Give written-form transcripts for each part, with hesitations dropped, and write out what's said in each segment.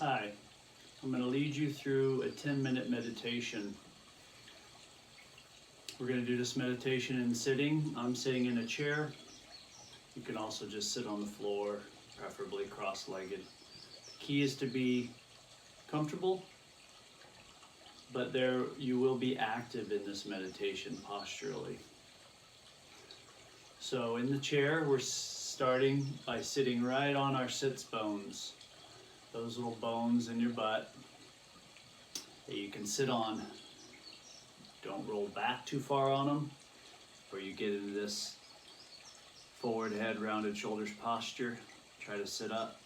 Hi, I'm going to lead you through a 10-minute meditation. We're going to do this meditation in sitting. I'm sitting in a chair. You can also just sit on the floor, preferably cross-legged. The key is to be comfortable, but you will be active in this meditation posturally. So in the chair, we're starting by sitting right on our sits bones. Those little bones in your butt that you can sit on. Don't roll back too far on them, or you get into this forward head, rounded shoulders posture. Try to sit up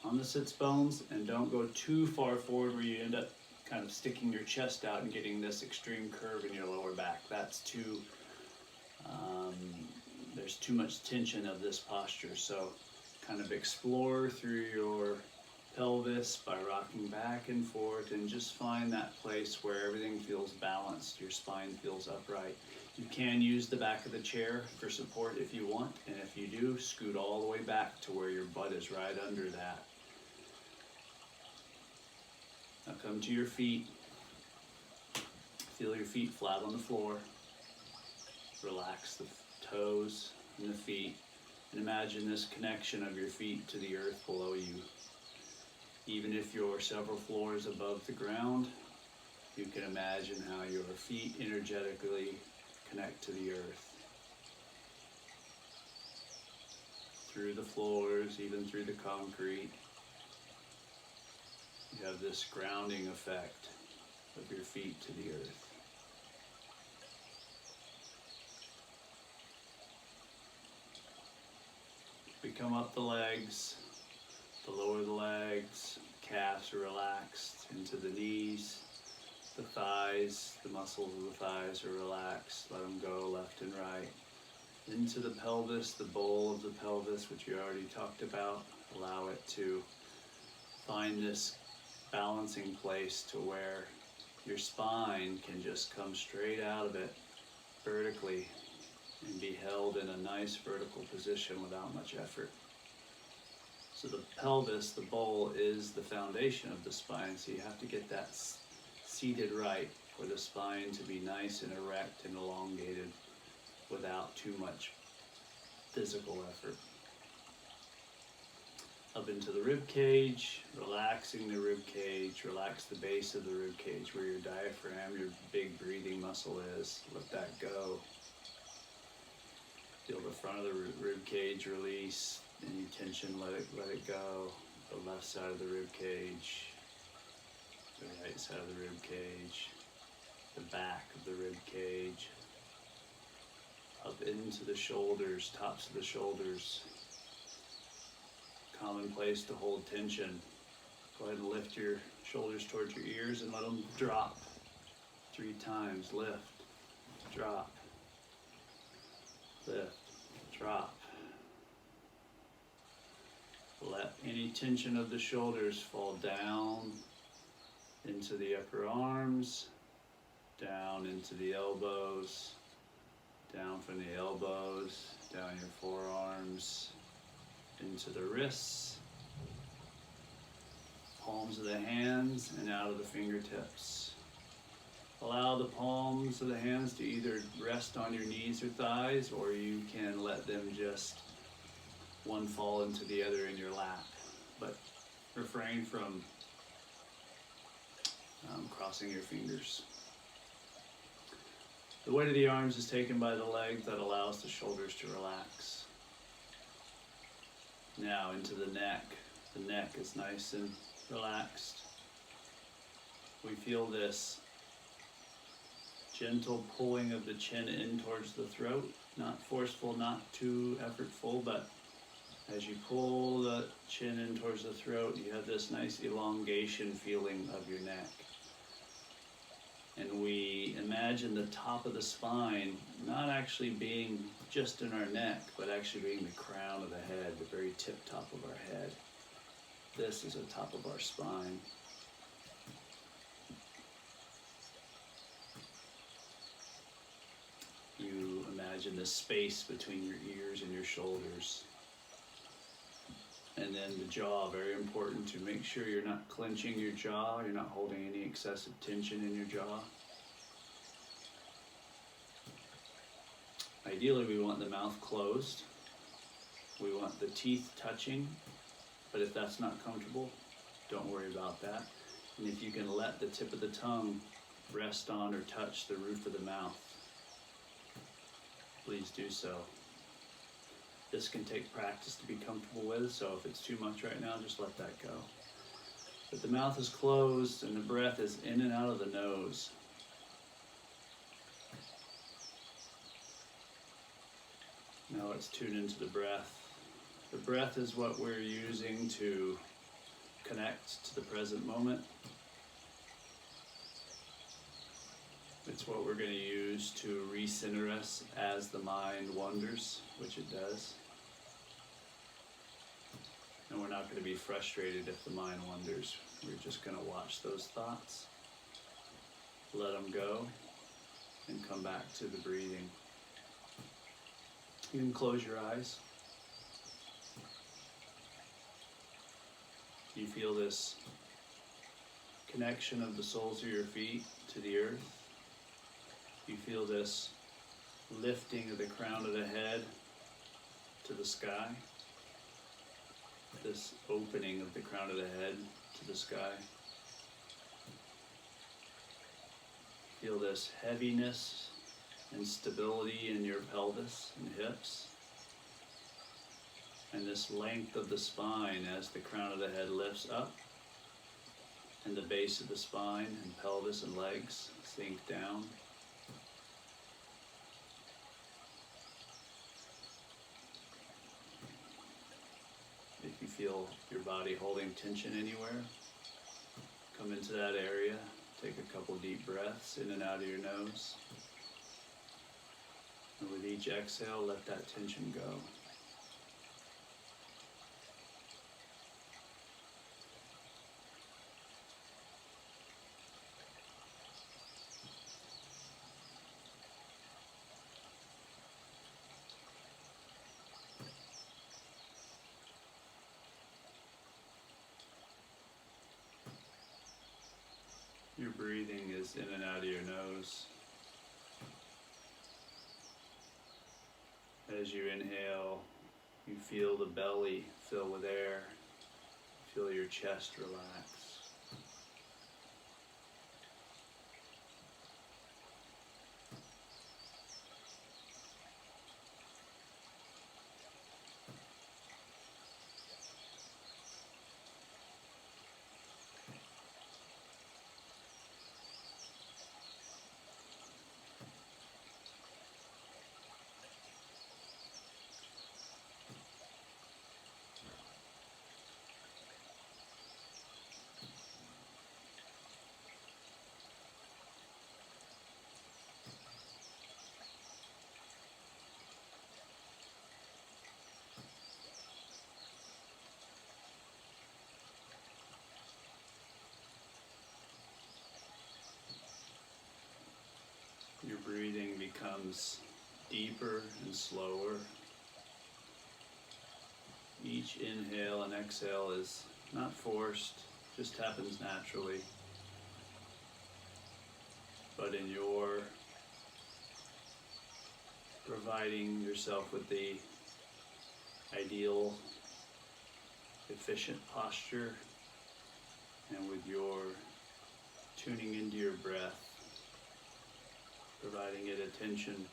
on the sits bones, and don't go too far forward where you end up kind of sticking your chest out and getting this extreme curve in your lower back. That's too, there's too much tension of this posture. So kind of explore through your pelvis by rocking back and forth, and just find that place where everything feels balanced, your spine feels upright. You can use the back of the chair for support if you want, and if you do, scoot all the way back to where your butt is right under that. Now come to your feet. Feel your feet flat on the floor. Relax the toes and the feet, and imagine this connection of your feet to the earth below you. Even if you're several floors above the ground, you can imagine how your feet energetically connect to the earth. Through the floors, even through the concrete, you have this grounding effect of your feet to the earth. We come up the legs, the lower the legs, calves are relaxed into the knees, the thighs, the muscles of the thighs are relaxed, let them go left and right. Into the pelvis, the bowl of the pelvis, which you already talked about, allow it to find this balancing place to where your spine can just come straight out of it vertically and be held in a nice vertical position without much effort. So the pelvis, the bowl, is the foundation of the spine, so you have to get that seated right for the spine to be nice and erect and elongated without too much physical effort. Up into the rib cage, relaxing the rib cage, relax the base of the rib cage where your diaphragm, your big breathing muscle is. Let that go. Feel the front of the rib cage release. Any tension, let it go. The left side of the rib cage, the right side of the rib cage, the back of the rib cage, up into the shoulders, tops of the shoulders. Common place to hold tension. Go ahead and lift your shoulders towards your ears and let them drop 3 times. Lift, drop, lift, drop. Let any tension of the shoulders fall down into the upper arms, down into the elbows, down from the elbows, down your forearms, into the wrists, palms of the hands, and out of the fingertips. Allow the palms of the hands to either rest on your knees or thighs, or you can let them just one fall into the other in your lap, but refrain from crossing your fingers. The weight of the arms is taken by the legs. That allows the shoulders to relax. Now into the neck. The neck is nice and relaxed. We feel this gentle pulling of the chin in towards the throat, not forceful, not too effortful, but as you pull the chin in towards the throat, you have this nice elongation feeling of your neck. And we imagine the top of the spine not actually being just in our neck, but actually being the crown of the head, the very tip top of our head. This is the top of our spine. You imagine the space between your ears and your shoulders. And then the jaw, very important to make sure you're not clenching your jaw, you're not holding any excessive tension in your jaw. Ideally, we want the mouth closed. We want the teeth touching, but if that's not comfortable, don't worry about that. And if you can let the tip of the tongue rest on or touch the roof of the mouth, please do so. This can take practice to be comfortable with, so if it's too much right now, just let that go. But the mouth is closed and the breath is in and out of the nose. Now let's tune into the breath. The breath is what we're using to connect to the present moment. It's what we're going to use to recenter us as the mind wanders, which it does. And we're not going to be frustrated if the mind wanders. We're just going to watch those thoughts, let them go, and come back to the breathing. You can close your eyes. You feel this connection of the soles of your feet to the earth. You feel this lifting of the crown of the head to the sky. This opening of the crown of the head to the sky. Feel this heaviness and stability in your pelvis and hips. And this length of the spine as the crown of the head lifts up and the base of the spine and pelvis and legs sink down. If you feel your body holding tension anywhere, come into that area, take a couple deep breaths in and out of your nose. And with each exhale, let that tension go. Your breathing is in and out of your nose. As you inhale, you feel the belly fill with air. Feel your chest relax. Your breathing becomes deeper and slower. Each inhale and exhale is not forced, just happens naturally. But in your providing yourself with the ideal, efficient posture, and with your tuning into your breath, providing it attention,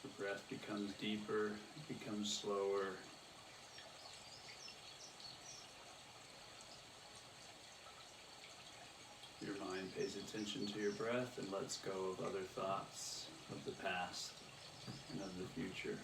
the breath becomes deeper, it becomes slower. Your mind pays attention to your breath and lets go of other thoughts of the past and of the future.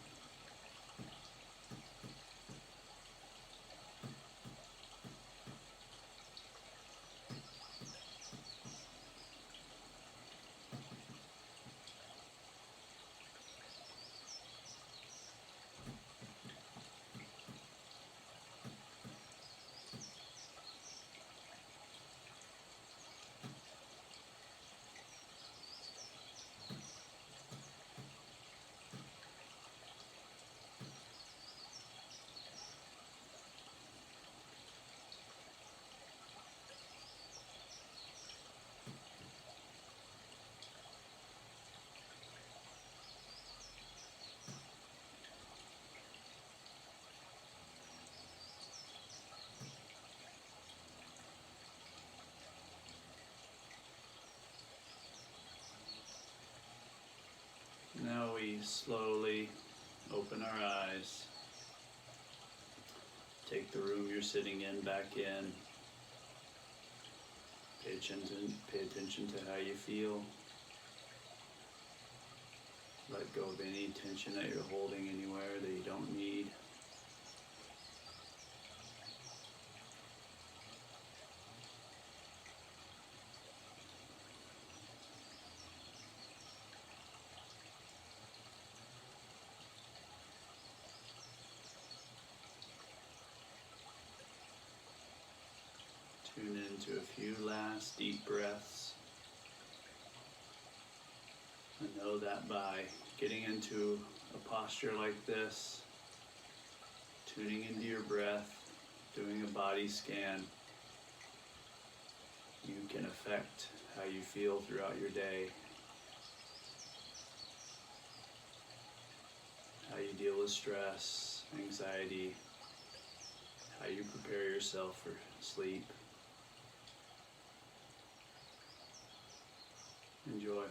slowly open our eyes. Take the room you're sitting in back in. Pay attention to how you feel. Let go of any tension that you're holding anywhere that you don't need. Tune into a few last deep breaths. And know that by getting into a posture like this, tuning into your breath, doing a body scan, you can affect how you feel throughout your day, how you deal with stress, anxiety, how you prepare yourself for sleep. Enjoy.